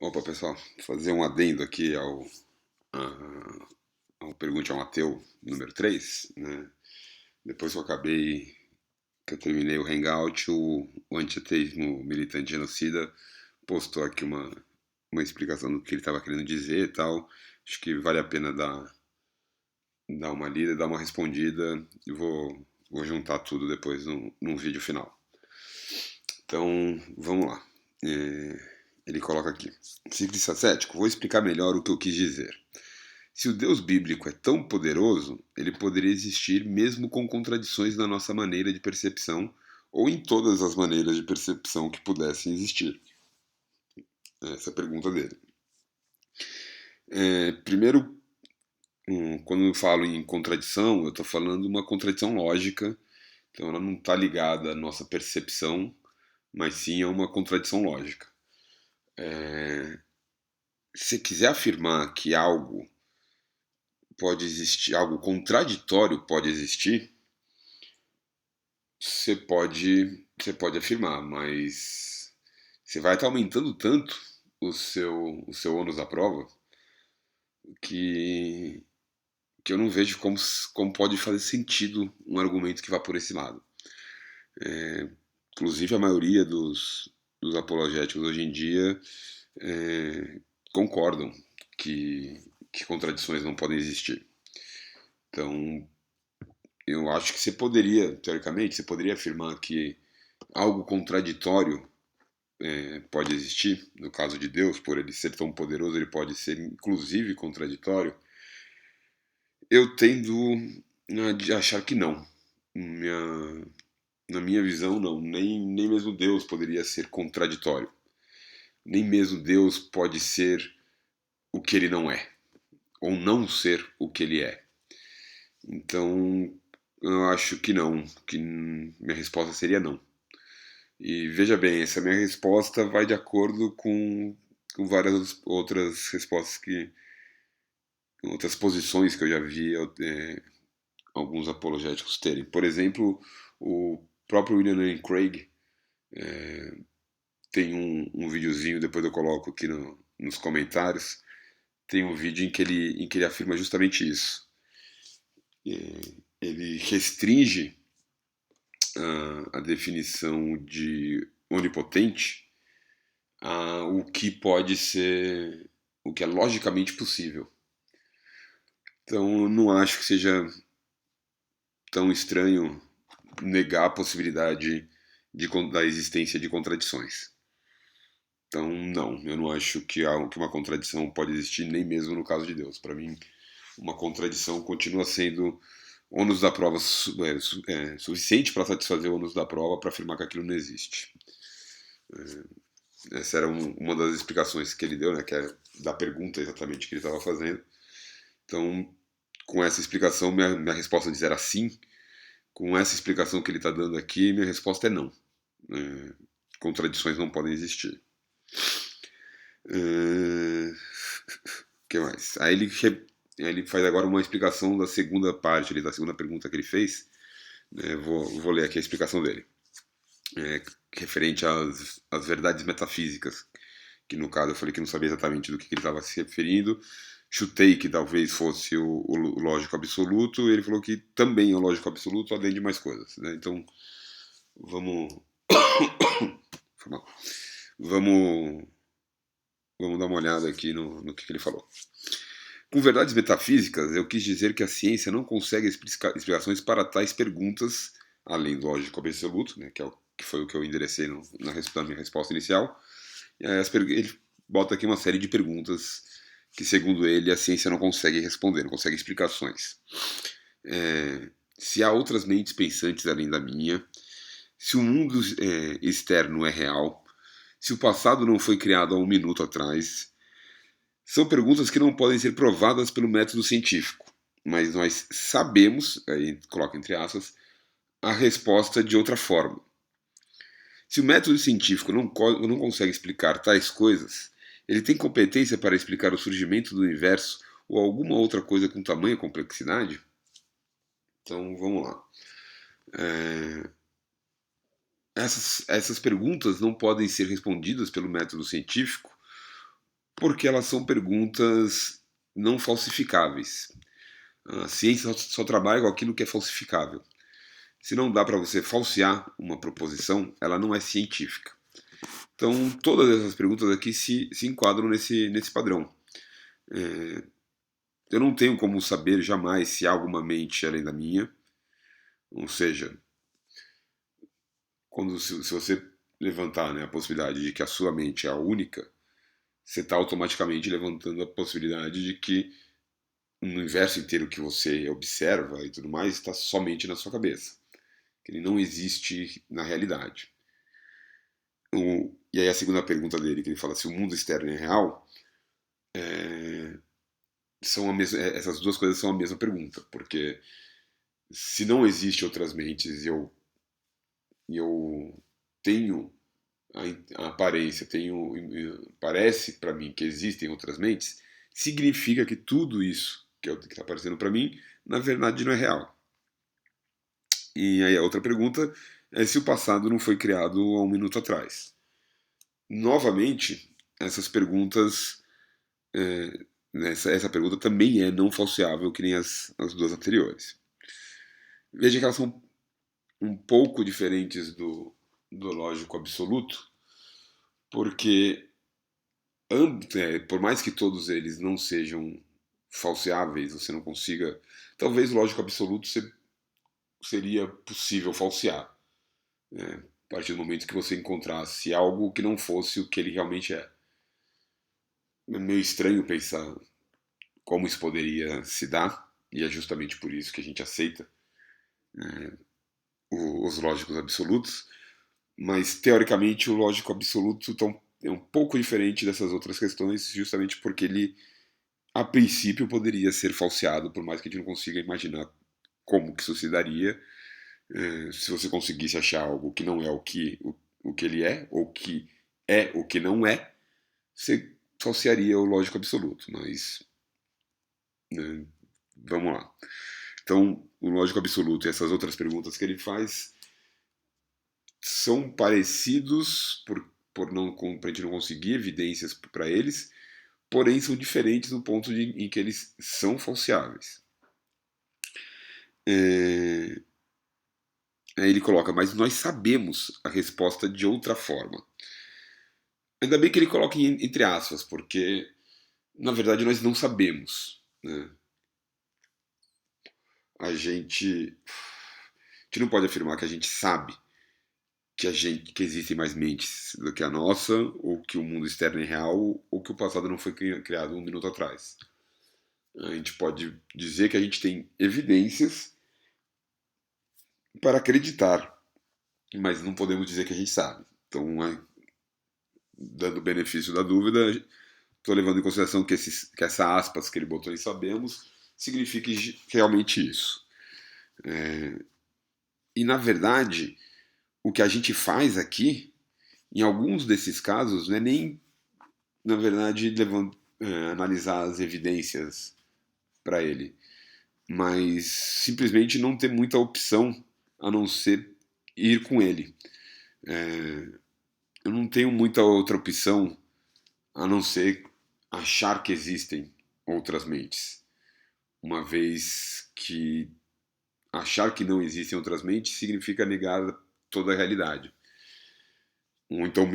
Opa, pessoal, fazer um adendo aqui ao Pergunte ao Ateu número 3, né? Depois que eu terminei o Hangout, o Antiteísmo Militante Genocida postou aqui uma explicação do que ele estava querendo dizer e tal. Acho que vale a pena dar uma lida, dar uma respondida e vou juntar tudo depois num vídeo final. Então, vamos lá. Ele coloca aqui: Ciclista cético, vou explicar melhor o que eu quis dizer. Se o Deus bíblico é tão poderoso, ele poderia existir mesmo com contradições na nossa maneira de percepção ou em todas as maneiras de percepção que pudessem existir. Essa é a pergunta dele. Primeiro, quando eu falo em contradição, eu estou falando de uma contradição lógica, então ela não está ligada à nossa percepção, mas sim a uma contradição lógica. Se você quiser afirmar que algo pode existir, algo contraditório pode existir, você pode afirmar, mas você vai estar aumentando tanto o seu ônus da prova que, que eu não vejo como pode fazer sentido um argumento que vá por esse lado. Inclusive, a maioria dos apologéticos hoje em dia concordam que contradições não podem existir. Então, eu acho que teoricamente, você poderia afirmar que algo contraditório pode existir, no caso de Deus, por ele ser tão poderoso, ele pode ser inclusive contraditório. Eu tendo a achar que não. Minha, na minha visão, não. Nem mesmo Deus poderia ser contraditório. Nem mesmo Deus pode ser o que ele não é, ou não ser o que ele é. Então, eu acho que não, que minha resposta seria não. E veja bem, essa minha resposta vai de acordo com várias outras respostas outras posições que eu já vi alguns apologéticos terem. Por exemplo, o próprio William Lane Craig tem um videozinho, depois eu coloco aqui nos comentários, tem um vídeo em que ele afirma justamente isso. Ele restringe a definição de onipotente o que pode ser, o que é logicamente possível. Então, eu não acho que seja tão estranho negar a possibilidade da existência de contradições. Então, não, eu não acho que uma contradição pode existir, nem mesmo no caso de Deus. Para mim, uma contradição continua sendo ônus da prova suficiente para satisfazer o ônus da prova para afirmar que aquilo não existe. Essa era uma das explicações que ele deu, né, que é da pergunta exatamente que ele estava fazendo. Então, com essa explicação, minha resposta diz era sim. Com essa explicação que ele está dando aqui, minha resposta é não. Contradições não podem existir. Que mais? Aí ele faz agora uma explicação da segunda parte, da segunda pergunta que ele fez. Vou ler aqui a explicação dele. Referente às verdades metafísicas, que no caso eu falei que não sabia exatamente do que ele estava se referindo. Chutei que talvez fosse o lógico absoluto, e ele falou que também é o lógico absoluto, além de mais coisas. Né? Então, vamos vamos dar uma olhada aqui no que ele falou. Com verdades metafísicas, eu quis dizer que a ciência não consegue explicações para tais perguntas, além do lógico absoluto, né, que foi o que eu enderecei na minha resposta inicial. Ele bota aqui uma série de perguntas que, segundo ele, a ciência não consegue responder, não consegue explicações. Se há outras mentes pensantes além da minha, se o mundo externo é real, se o passado não foi criado há um minuto atrás. São perguntas que não podem ser provadas pelo método científico, mas nós sabemos, aí coloca entre aspas, a resposta de outra forma. Se o método científico não consegue explicar tais coisas, ele tem competência para explicar o surgimento do universo ou alguma outra coisa com tamanha complexidade? Então, vamos lá. Essas perguntas não podem ser respondidas pelo método científico porque elas são perguntas não falsificáveis. A ciência só trabalha com aquilo que é falsificável. Se não dá para você falsear uma proposição, ela não é científica. Então, todas essas perguntas aqui se enquadram nesse padrão. Eu não tenho como saber jamais se há alguma mente além da minha. Ou seja, se você levantar, né, a possibilidade de que a sua mente é a única, você está automaticamente levantando a possibilidade de que o universo inteiro que você observa e tudo mais está somente na sua cabeça. Que ele não existe na realidade. E aí a segunda pergunta dele, que ele fala se o mundo externo é real, essas duas coisas são a mesma pergunta, porque se não existe outras mentes e eu tenho a aparência, parece para mim que existem outras mentes, significa que tudo isso que está aparecendo para mim, na verdade não é real. E aí a outra pergunta é se o passado não foi criado há um minuto atrás. Novamente, essas perguntas, essa pergunta também é não falseável, que nem as duas anteriores. Veja que elas são um pouco diferentes do lógico absoluto, porque por mais que todos eles não sejam falseáveis, você não consiga. Talvez o lógico absoluto seria possível falsear, né? A partir do momento que você encontrasse algo que não fosse o que ele realmente é. É meio estranho pensar como isso poderia se dar, e é justamente por isso que a gente aceita os lógicos absolutos, mas teoricamente o lógico absoluto é um pouco diferente dessas outras questões, justamente porque ele, a princípio, poderia ser falseado, por mais que a gente não consiga imaginar como que isso se daria, se você conseguisse achar algo que não é o que ele é, ou que é o que não é, você falsearia o lógico absoluto, mas né, vamos lá. Então, o lógico absoluto e essas outras perguntas que ele faz são parecidos por a gente não conseguir evidências para eles, porém são diferentes no ponto em que eles são falseáveis. Aí ele coloca, mas nós sabemos a resposta de outra forma. Ainda bem que ele coloca entre aspas, porque na verdade nós não sabemos, né? A gente não pode afirmar que a gente sabe que existem mais mentes do que a nossa, ou que o mundo externo é real, ou que o passado não foi criado um minuto atrás. A gente pode dizer que a gente tem evidências para acreditar, mas não podemos dizer que a gente sabe. Então, dando o benefício da dúvida, estou levando em consideração que essa aspas que ele botou em sabemos signifique realmente isso. E, na verdade, o que a gente faz aqui, em alguns desses casos, não é nem, na verdade, analisar as evidências para ele, mas simplesmente não ter muita opção a não ser ir com ele. Eu não tenho muita outra opção a não ser achar que existem outras mentes, uma vez que achar que não existem outras mentes significa negar toda a realidade. Ou então,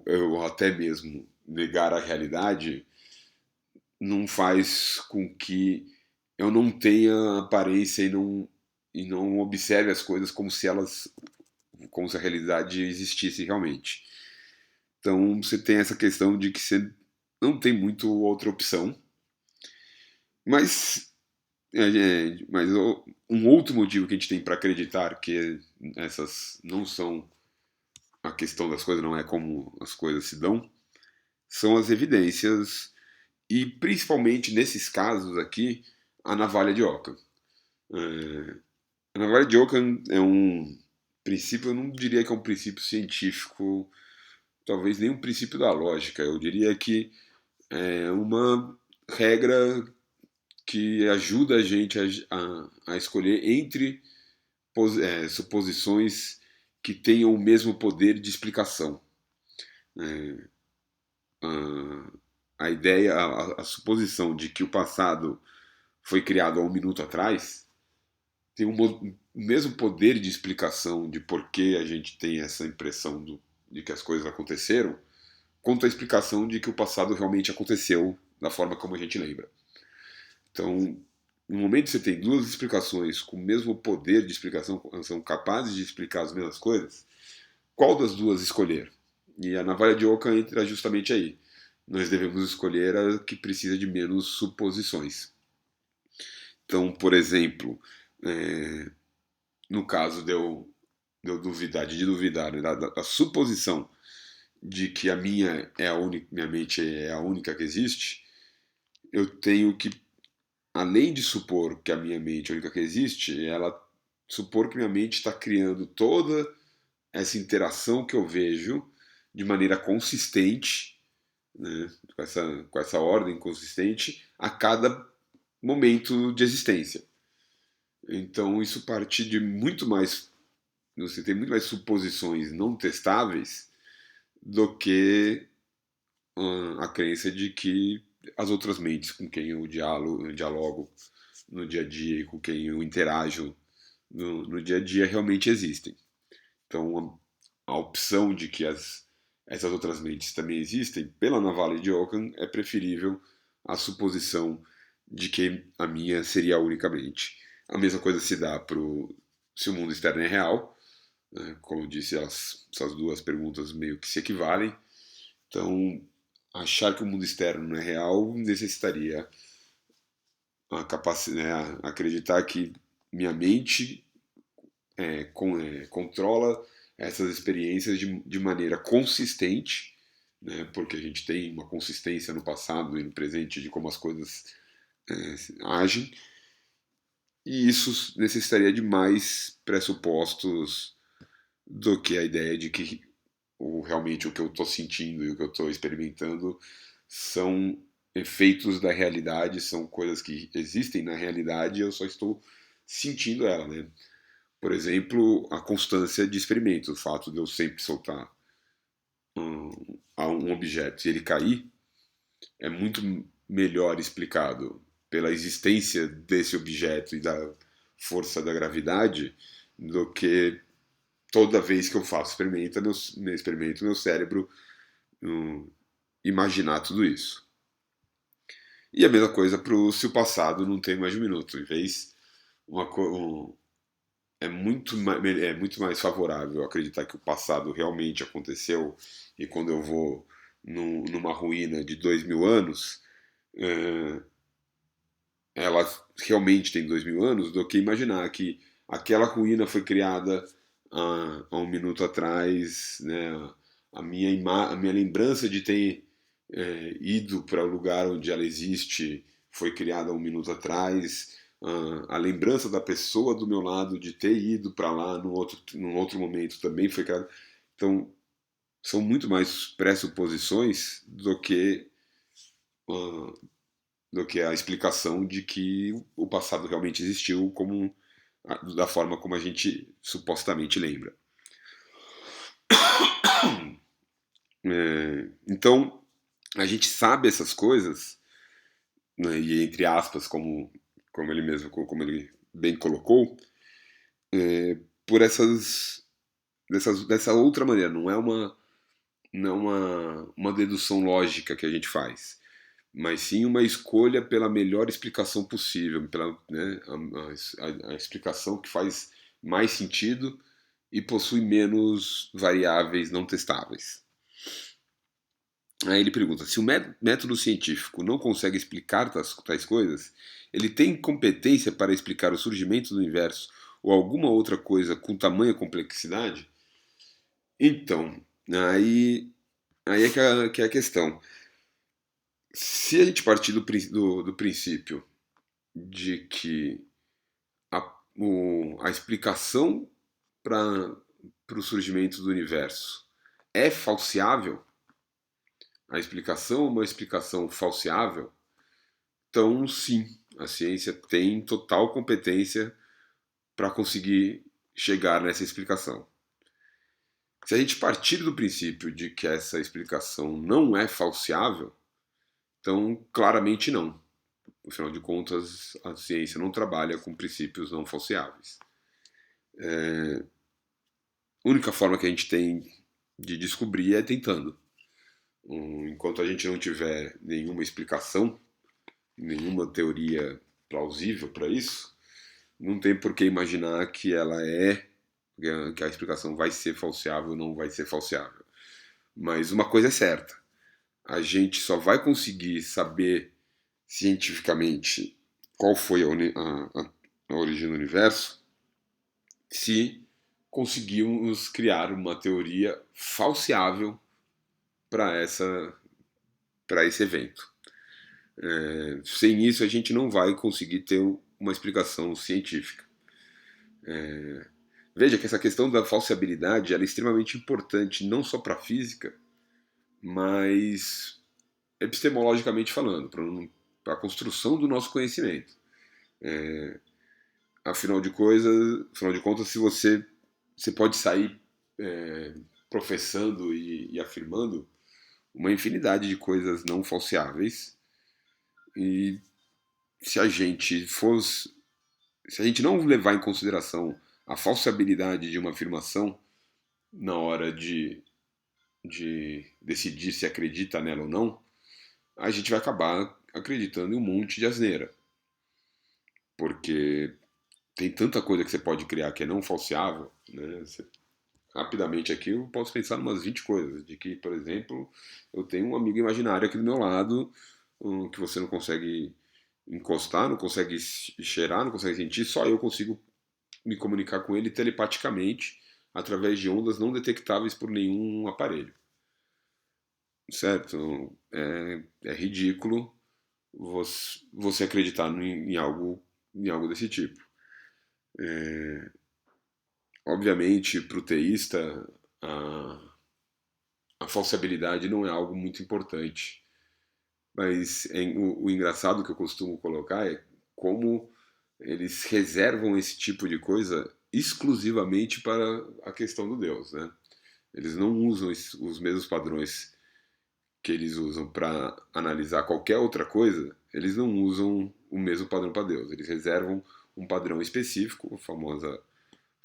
ou até mesmo negar a realidade não faz com que eu não tenha aparência e não observe as coisas como se a realidade existisse realmente. Então você tem essa questão de que você não tem muito outra opção, mas mas um outro motivo que a gente tem para acreditar que essas não são a questão das coisas, não é como as coisas se dão, são as evidências e principalmente nesses casos aqui a navalha de Ockham. A navalha de Ockham é um princípio, eu não diria que é um princípio científico, talvez nem um princípio da lógica, eu diria que é uma regra que ajuda a gente a escolher entre suposições que tenham o mesmo poder de explicação. A a ideia, a suposição de que o passado foi criado há um minuto atrás, tem o mesmo poder de explicação de por que a gente tem essa impressão de que as coisas aconteceram, quanto a explicação de que o passado realmente aconteceu da forma como a gente lembra. Então, no momento que você tem duas explicações com o mesmo poder de explicação, são capazes de explicar as mesmas coisas, qual das duas escolher? E a navalha de Ockham entra justamente aí. Nós devemos escolher a que precisa de menos suposições. Então, por exemplo, no caso de eu duvidar, né, da suposição de que a minha mente é a única que existe, eu tenho que, além de supor que a minha mente é a única que existe, ela supor que minha mente está criando toda essa interação que eu vejo de maneira consistente, né, com essa ordem consistente a cada momento de existência. Então isso parte de muito mais, você tem muito mais suposições não testáveis do que a crença de que as outras mentes com quem eu dialogo no dia a dia e com quem eu interajo no dia a dia realmente existem. Então a opção de que essas outras mentes também existem, pela navalha de Ockham, é preferível à suposição de que a minha seria a única mente. A mesma coisa se dá se o mundo externo é real, né? Como eu disse, essas duas perguntas meio que se equivalem. Então, achar que o mundo externo não é real necessitaria a capacidade, né, acreditar que minha mente controla essas experiências de maneira consistente, né, porque a gente tem uma consistência no passado e no presente de como as coisas agem, e isso necessitaria de mais pressupostos do que a ideia de que realmente o que eu estou sentindo e o que eu estou experimentando são efeitos da realidade, são coisas que existem na realidade e eu só estou sentindo ela, né? Por exemplo, a constância de experimento, o fato de eu sempre soltar um objeto e ele cair, é muito melhor explicado pela existência desse objeto e da força da gravidade do que toda vez que eu faço meu cérebro imaginar tudo isso. E a mesma coisa se o passado não tem mais de um minuto. Em vez, é muito mais favorável acreditar que o passado realmente aconteceu e quando eu vou numa ruína de 2000 anos, é, ela realmente tem 2000 anos, do que imaginar que aquela ruína foi criada há um minuto atrás, né? A minha lembrança de ter ido para o lugar onde ela existe foi criada há um minuto atrás. A lembrança da pessoa do meu lado de ter ido para lá num outro momento também foi criada. Então, são muito mais pressuposições do que a explicação de que o passado realmente existiu da forma como a gente supostamente lembra. Então, a gente sabe essas coisas, né, e entre aspas, como ele mesmo, como ele bem colocou, por dessa outra maneira. Não é uma dedução lógica que a gente faz, mas sim uma escolha pela melhor explicação possível, né, a explicação que faz mais sentido e possui menos variáveis não testáveis. Aí ele pergunta: se o método científico não consegue explicar tais coisas, ele tem competência para explicar o surgimento do universo ou alguma outra coisa com tamanha complexidade? Então, aí que é a questão. Se a gente partir do princípio de que a explicação para o surgimento do universo é falseável, a explicação é uma explicação falseável, então sim, a ciência tem total competência para conseguir chegar nessa explicação. Se a gente partir do princípio de que essa explicação não é falseável, Então, claramente não. Afinal de contas, a ciência não trabalha com princípios não falseáveis. A única forma que a gente tem de descobrir é tentando. Enquanto a gente não tiver nenhuma explicação, nenhuma teoria plausível para isso, não tem por que imaginar que que a explicação vai ser falseável ou não vai ser falseável. Mas uma coisa é certa, a gente só vai conseguir saber cientificamente qual foi a origem do universo se conseguirmos criar uma teoria falseável para esse evento. Sem isso, a gente não vai conseguir ter uma explicação científica. Veja que essa questão da falseabilidade ela é extremamente importante, não só para a física, mas epistemologicamente falando, para a construção do nosso conhecimento. Afinal de contas, se você pode sair professando e afirmando uma infinidade de coisas não falseáveis, e se a gente não levar em consideração a falseabilidade de uma afirmação na hora de decidir se acredita nela ou não, a gente vai acabar acreditando em um monte de asneira. Porque tem tanta coisa que você pode criar que é não falseável, né? Rapidamente aqui eu posso pensar em umas 20 coisas, de que, por exemplo, eu tenho um amigo imaginário aqui do meu lado, que você não consegue encostar, não consegue cheirar, não consegue sentir, só eu consigo me comunicar com ele telepaticamente através de ondas não detectáveis por nenhum aparelho. Certo? É ridículo você acreditar em algo desse tipo. Obviamente, para o teísta, a falseabilidade não é algo muito importante. Mas o engraçado que eu costumo colocar é como eles reservam esse tipo de coisa exclusivamente para a questão do Deus, né? Eles não usam os mesmos padrões que eles usam para analisar qualquer outra coisa, eles não usam o mesmo padrão para Deus. Eles reservam um padrão específico, a famosa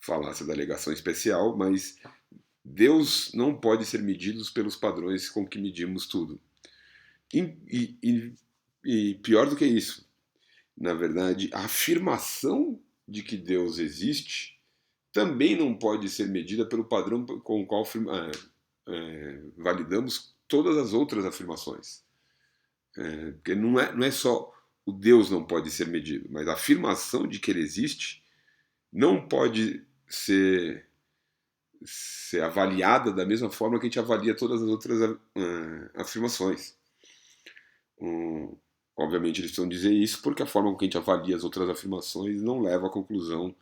falácia da alegação especial, mas Deus não pode ser medido pelos padrões com que medimos tudo. E pior do que isso, na verdade, a afirmação de que Deus existe também não pode ser medida pelo padrão com o qual validamos todas as outras afirmações. Porque não é só o Deus não pode ser medido, mas a afirmação de que ele existe não pode ser avaliada da mesma forma que a gente avalia todas as outras afirmações. Obviamente eles precisam dizer isso porque a forma com que a gente avalia as outras afirmações não leva à conclusão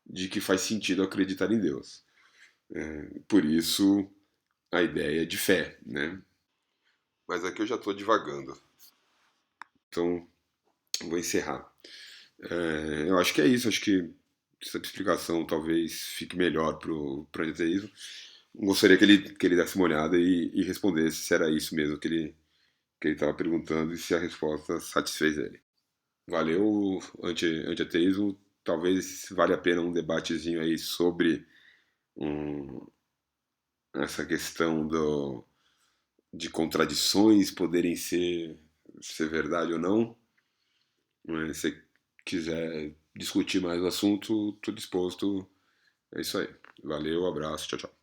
de que faz sentido acreditar em Deus. Por isso a ideia de fé, né? Mas aqui eu já estou divagando. Então, vou encerrar. Eu acho que é isso. Acho que essa explicação talvez fique melhor para o ateísmo. Gostaria que ele desse uma olhada e respondesse se era isso mesmo que ele estava perguntando e se a resposta satisfez ele. Valeu, anti-ateísmo. Talvez valha a pena um debatezinho aí sobre essa questão de contradições poderem ser verdade ou não. Mas se você quiser discutir mais o assunto, estou disposto. É isso aí. Valeu, abraço, tchau, tchau.